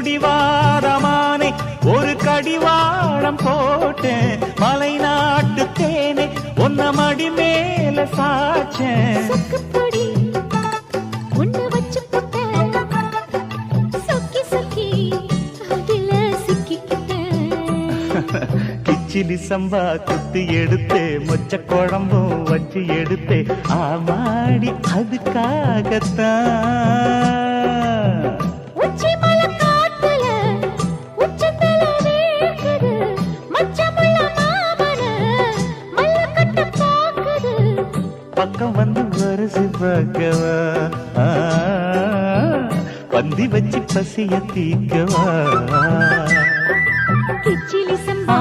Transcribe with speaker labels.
Speaker 1: புடிவாதமானே ஒரு கடிவாளம் போட்டேன் மலை நாட்டு தேனே ஒன்ன மடி மேல சாச்சேன் கிச்சிலி சம்பா குத்தி எடுத்தே மொச்ச குழம்பும் வச்சு எடுத்தே ஆமாடி அதுக்காகத்தான் பக்கம் வந்து வருசு பார்க்கவா பந்தி வச்சு பசிய தீக்கவா
Speaker 2: கிச்சிலி சம்பா